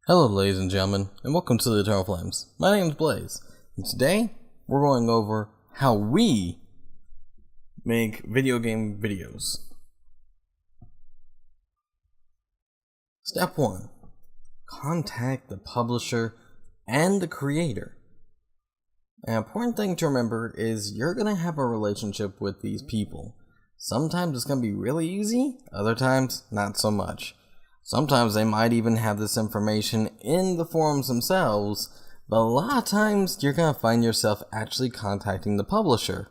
Hello ladies and gentlemen, and welcome to the Eternal Flames. My name is Blaze, and today we're going over how we make video game videos. Step 1. Contact the publisher and the creator. An important thing to remember is you're going to have a relationship with these people. Sometimes it's going to be really easy, other times not so much. Sometimes they might even have this information in the forums themselves, but a lot of times you're going to find yourself actually contacting the publisher.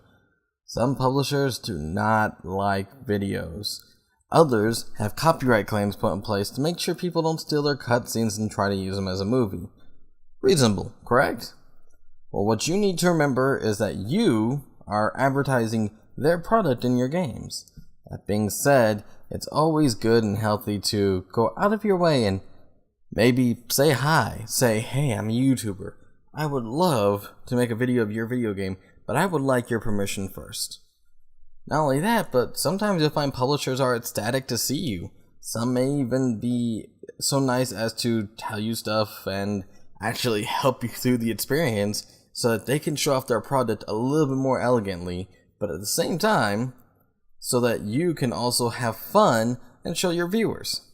Some publishers do not like videos. Others have copyright claims put in place to make sure people don't steal their cutscenes and try to use them as a movie. Reasonable, correct? Well, what you need to remember is that you are advertising their product in your games. That being said, it's always good and healthy to go out of your way and maybe say hi. Say, hey, I'm a YouTuber. I would love to make a video of your video game, but I would like your permission first. Not only that, but sometimes you'll find publishers are ecstatic to see you. Some may even be so nice as to tell you stuff and actually help you through the experience so that they can show off their product a little bit more elegantly, but at the same time, so that you can also have fun and show your viewers.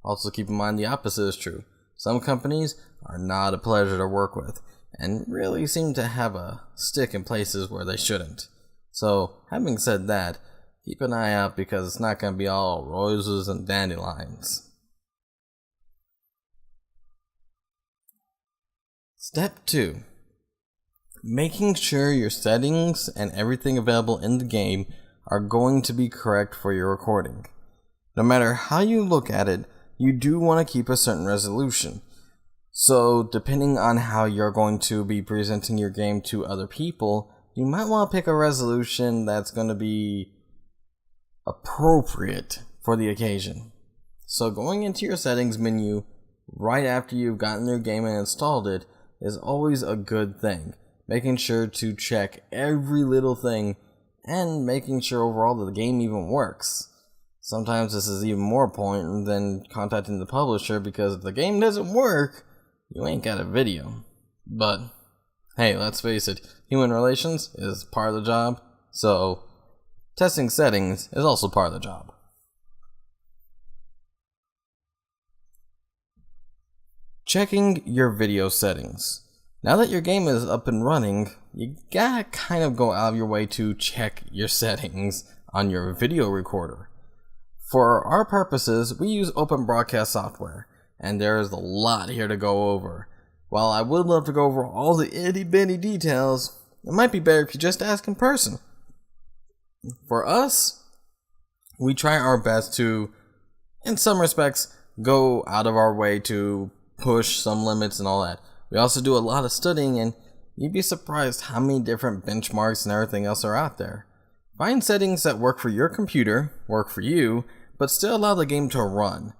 Also keep in mind the opposite is true. Some companies are not a pleasure to work with and really seem to have a stick in places where they shouldn't. So having said that, keep an eye out because it's not going to be all roses and dandelions. Step 2. Making sure your settings and everything available in the game are going to be correct for your recording. No matter how you look at it, you do want to keep a certain resolution. So depending on how you're going to be presenting your game to other people, you might want to pick a resolution that's going to be appropriate for the occasion. So going into your settings menu right after you've gotten your game and installed it is always a good thing. Making sure to check every little thing and making sure overall that the game even works. Sometimes this is even more important than contacting the publisher because if the game doesn't work, you ain't got a video. But hey, let's face it, human relations is part of the job, so testing settings is also part of the job. Checking your video settings. Now that your game is up and running, you gotta kind of go out of your way to check your settings on your video recorder. For our purposes, we use open broadcast software, and there is a lot here to go over. While I would love to go over all the itty bitty details, it might be better if you just ask in person. For us, we try our best to, in some respects, go out of our way to push some limits and all that. We also do a lot of studying, and you'd be surprised how many different benchmarks and everything else are out there. Find settings that work for your computer, work for you, but still allow the game to run.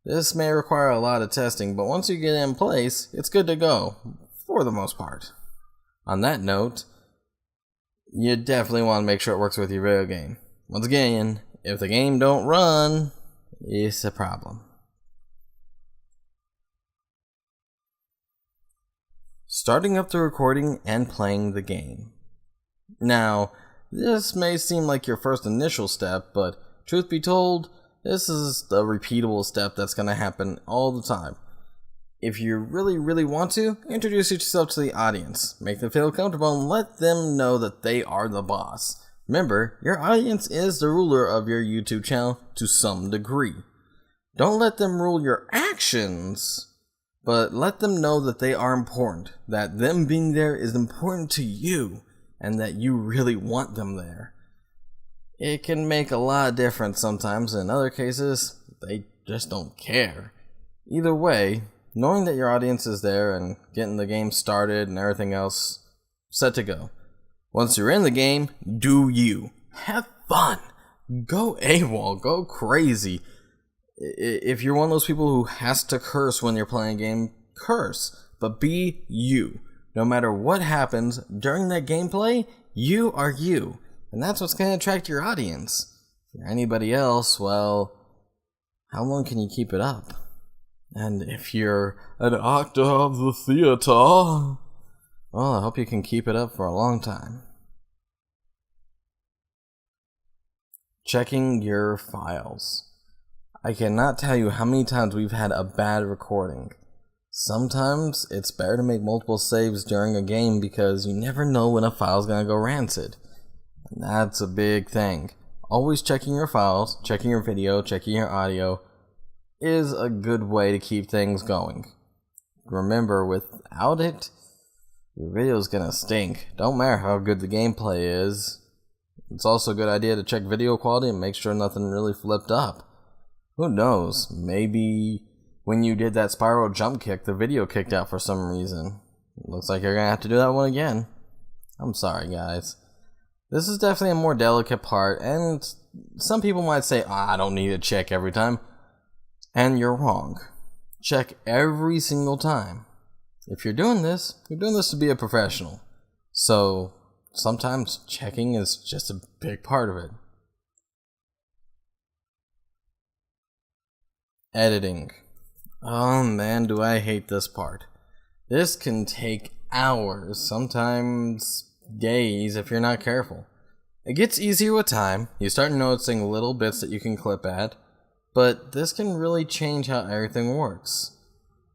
This may require a lot of testing, but once you get it in place, it's good to go, for the most part. On that note, you definitely want to make sure it works with your video game. Once again, if the game don't run, it's a problem. Starting up the recording and playing the game. Now, this may seem like your first initial step, but truth be told, this is the repeatable step that's going to happen all the time. If you really want to, introduce yourself to the audience. Make them feel comfortable and let them know that they are the boss. Remember, your audience is the ruler of your YouTube channel to some degree. Don't let them rule your actions, but let them know that they are important, that them being there is important to you, and that you really want them there. It can make a lot of difference sometimes, in other cases, they just don't care. Either way, knowing that your audience is there and getting the game started and everything else set to go. Once you're in the game, do you. Have fun. Go AWOL, go crazy. If you're one of those people who has to curse when you're playing a game, curse. But be you. No matter what happens during that gameplay, you are you. And that's what's going to attract your audience. If you're anybody else, well, how long can you keep it up? And if you're an actor of the theater, well, I hope you can keep it up for a long time. Checking your files. I cannot tell you how many times we've had a bad recording. Sometimes it's better to make multiple saves during a game because you never know when a file's gonna go rancid. And that's a big thing. Always checking your files, checking your video, checking your audio is a good way to keep things going. Remember, without it, your video's gonna stink. Don't matter how good the gameplay is. It's also a good idea to check video quality and make sure nothing really flipped up. Who knows, maybe when you did that spiral jump kick, the video kicked out for some reason. Looks like you're gonna have to do that one again. I'm sorry, guys. This is definitely a more delicate part, and some people might say, I don't need to check every time. And you're wrong. Check every single time. If you're doing this to be a professional. So, sometimes checking is just a big part of it. Editing. Oh man, do I hate this part. This can take hours, sometimes days if you're not careful. It gets easier with time. You start noticing little bits that you can clip at, but this can really change how everything works.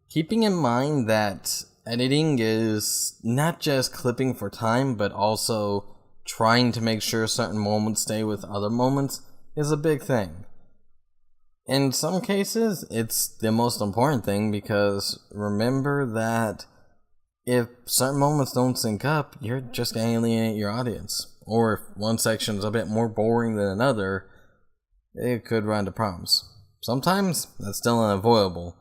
Keeping in mind that editing is not just clipping for time, but also trying to make sure certain moments stay with other moments is a big thing. In some cases, it's the most important thing because remember that if certain moments don't sync up, you're just going to alienate your audience. Or if one section is a bit more boring than another, it could run into problems. Sometimes that's still unavoidable.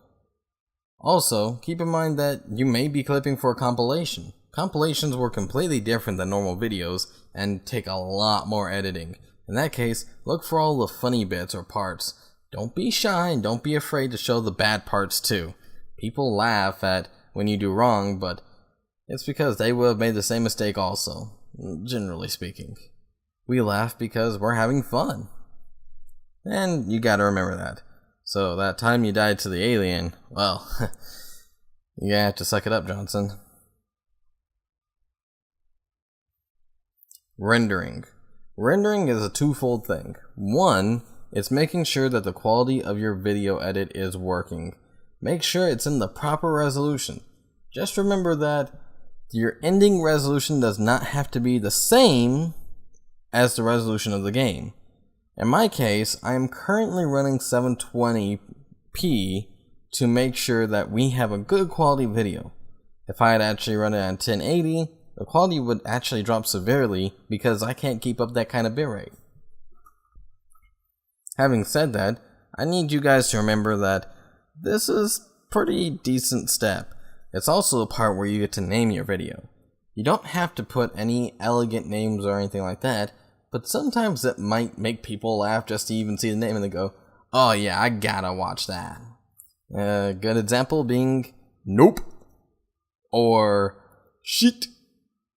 Also, keep in mind that you may be clipping for a compilation. Compilations were completely different than normal videos and take a lot more editing. In that case, look for all the funny bits or parts. Don't be shy and don't be afraid to show the bad parts too. People laugh at when you do wrong, but it's because they would have made the same mistake also, generally speaking. We laugh because we're having fun. And you gotta remember that. So that time you died to the alien, well, you have to suck it up, Johnson. Rendering. Rendering is a twofold thing. One, it's making sure that the quality of your video edit is working. Make sure it's in the proper resolution. Just remember that your ending resolution does not have to be the same as the resolution of the game. In my case, I am currently running 720p to make sure that we have a good quality video. If I had actually run it on 1080, the quality would actually drop severely because I can't keep up that kind of bitrate. Having said that, I need you guys to remember that this is a pretty decent step. It's also the part where you get to name your video. You don't have to put any elegant names or anything like that, but sometimes it might make people laugh just to even see the name and they go, oh yeah, I gotta watch that. A good example being, nope, or shit,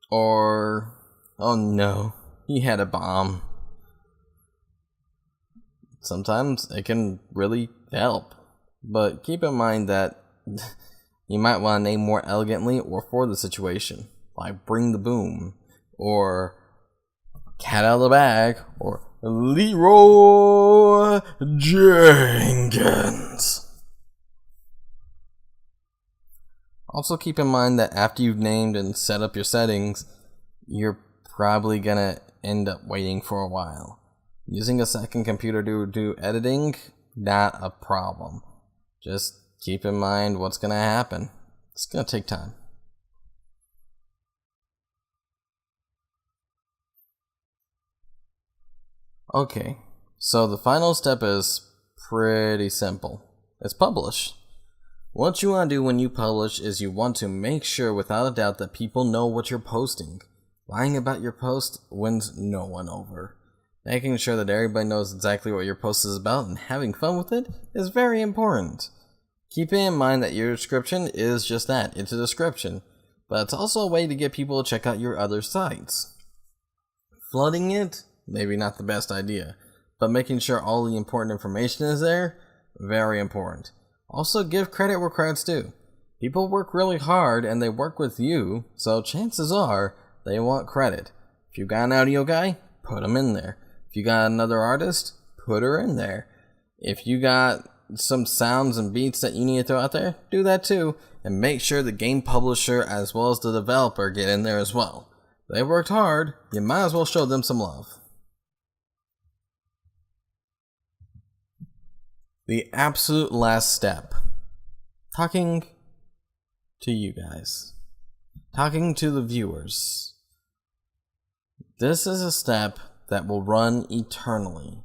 or oh no, he had a bomb. Sometimes it can really help, but keep in mind that you might want to name more elegantly or for the situation, like Bring the Boom, or Cat Out of the Bag, or Leroy Jenkins. Also keep in mind that after you've named and set up your settings, you're probably gonna end up waiting for a while. Using a second computer to do editing, not a problem. Just keep in mind what's gonna happen. It's gonna take time. Okay, so the final step is pretty simple. It's publish. What you want to do when you publish is you want to make sure without a doubt that people know what you're posting. Lying about your post wins no one over. Making sure that everybody knows exactly what your post is about and having fun with it is very important. Keeping in mind that your description is just that, it's a description, but it's also a way to get people to check out your other sites. Flooding it, maybe not the best idea, but making sure all the important information is there, very important. Also, give credit where credit's due. People work really hard and they work with you, so chances are they want credit. If you got an audio guy, put him in there. If you got another artist, put her in there. If you got some sounds and beats that you need to throw out there, do that too. And make sure the game publisher as well as the developer get in there as well. They worked hard, you might as well show them some love. The absolute last step. Talking to you guys. Talking to the viewers. This is a step that will run eternally.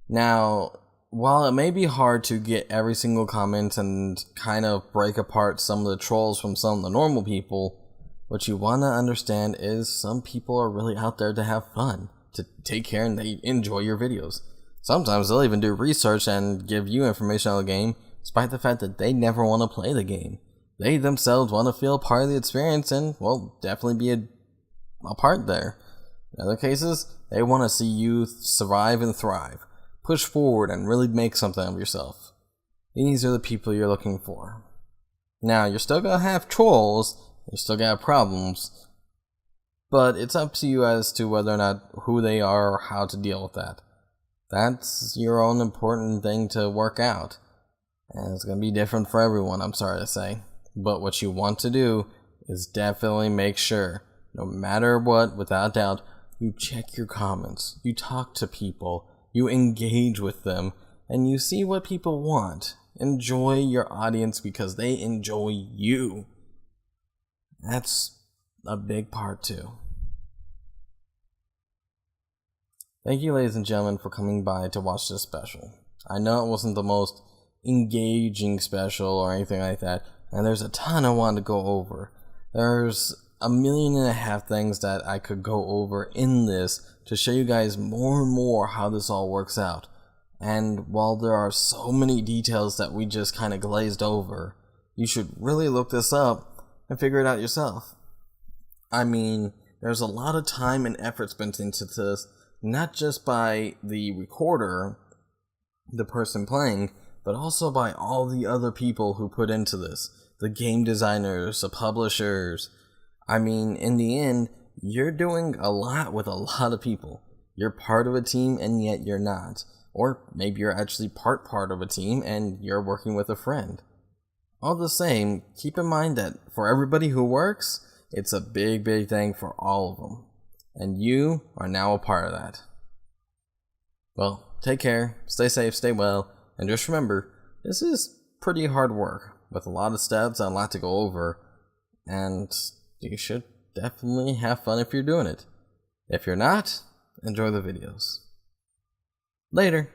Now, while it may be hard to get every single comment and kind of break apart some of the trolls from some of the normal people, what you want to understand is some people are really out there to have fun, to take care, and they enjoy your videos. Sometimes they'll even do research and give you information on the game, despite the fact that they never want to play the game. They themselves want to feel part of the experience and, well, definitely be a part there. In other cases, they want to see you survive and thrive, push forward and really make something of yourself. These are the people you're looking for. Now, you're still gonna have trolls, you're still gonna have problems, but it's up to you as to whether or not who they are or how to deal with that. That's your own important thing to work out. And it's gonna be different for everyone, I'm sorry to say. But what you want to do is definitely make sure, no matter what, without doubt, you check your comments, you talk to people, you engage with them, and you see what people want. Enjoy your audience because they enjoy you. That's a big part too. Thank you, ladies and gentlemen, for coming by to watch this special. I know it wasn't the most engaging special or anything like that, and there's a ton I wanted to go over. There's 1.5 million things that I could go over in this to show you guys more and more how this all works out. And while there are so many details that we just kind of glazed over, you should really look this up and figure it out yourself. I mean, there's a lot of time and effort spent into this, not just by the recorder, the person playing, but also by all the other people who put into this. The game designers, the publishers. I mean, in the end, you're doing a lot with a lot of people. You're part of a team and yet you're not. Or maybe you're actually part of a team and you're working with a friend. All the same, keep in mind that for everybody who works, it's a big thing for all of them. And you are now a part of that. Well, take care, stay safe, stay well, and just remember, this is pretty hard work with a lot of steps and a lot to go over, and you should definitely have fun if you're doing it. If you're not, enjoy the videos. Later.